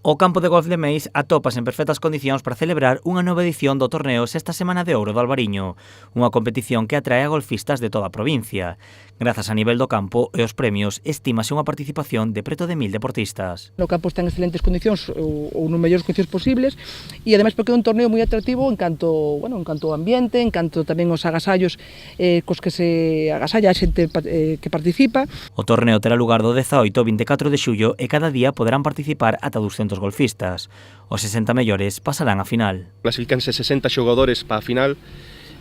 O campo de golf de Meis atópase en perfectas condicións para celebrar unha nova edición do torneo Sexta Semana de Ouro do Albariño, unha competición que atrae a golfistas de toda a provincia. Grazas a nivel do campo e os premios, estímase unha participación de preto de 1000 deportistas. O campo está en excelentes condicións ou nos mellores condicións posibles e ademais porque é un torneo moi atractivo en canto ao ambiente, en canto tamén os agasallos cos que se agasalla a xente que participa. O torneo terá lugar do 18 ao 24 de xullo e cada día poderán participar ata 200 golfistas. Os 60 mellores pasarán a final. Clasifícanse 60 xogadores para a final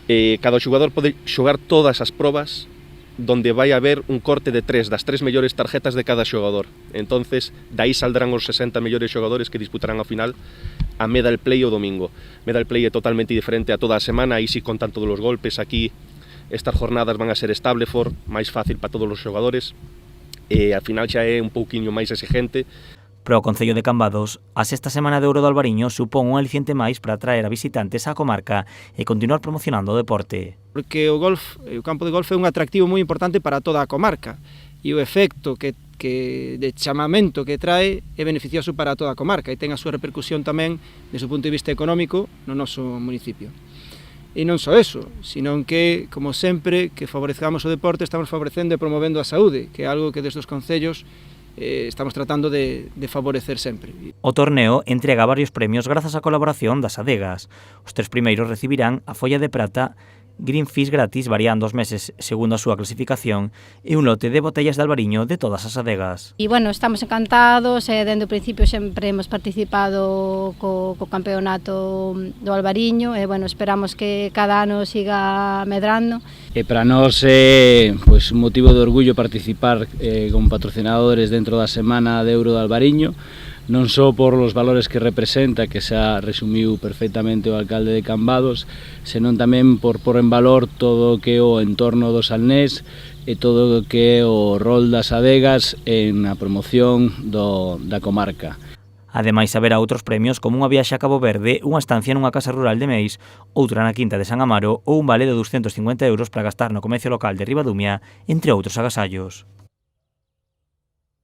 e cada xogador pode xogar todas as probas donde vai haber un corte de das 3 mellores tarjetas de cada xogador. Entonces, dai saldrán os 60 mellores xogadores que disputarán a final a medal play o domingo. Medal play é totalmente diferente a toda a semana, aí si contan todos os golpes. Aquí estas jornadas van a ser Stableford, máis fácil para todos os xogadores e a final xa é un pouquiño máis exigente. Para o Concello de Cambados, a Sexta Semana de Ouro do Albariño supón un aliciente máis para atraer a visitantes á comarca e continuar promocionando o deporte. Porque o campo de golf é un atractivo moi importante para toda a comarca e o efecto de chamamento que trae é beneficioso para toda a comarca e ten a súa repercusión tamén desde o punto de vista económico no noso municipio. E non só eso, sino que, como sempre, que favorezcamos o deporte, estamos favorecendo e promovendo a saúde, que é algo que desde os concellos estamos tratando de favorecer sempre. O torneo entrega varios premios grazas á colaboración das adegas. Os 3 primeiros recibirán a folla de prata, Greenfish gratis variando os meses segundo a súa clasificación e un lote de botellas de albariño de todas as adegas. E, bueno, estamos encantados e dende o principio sempre hemos participado co campeonato do albariño e, bueno, esperamos que cada ano siga medrando. E para nós é un motivo de orgullo participar con patrocinadores dentro da Semana de Ouro do Albariño, non só por os valores que representa, que xa resumiu perfectamente o alcalde de Cambados, senón tamén por pôr en valor todo o que é o entorno do Salnés e todo o que é o rol das adegas en a promoción da comarca. Ademais, haberá outros premios como unha viaxe a Cabo Verde, unha estancia nunha casa rural de Meis, outra na Quinta de San Amaro ou un vale de 250 € para gastar no comercio local de Ribadumia, entre outros agasallos.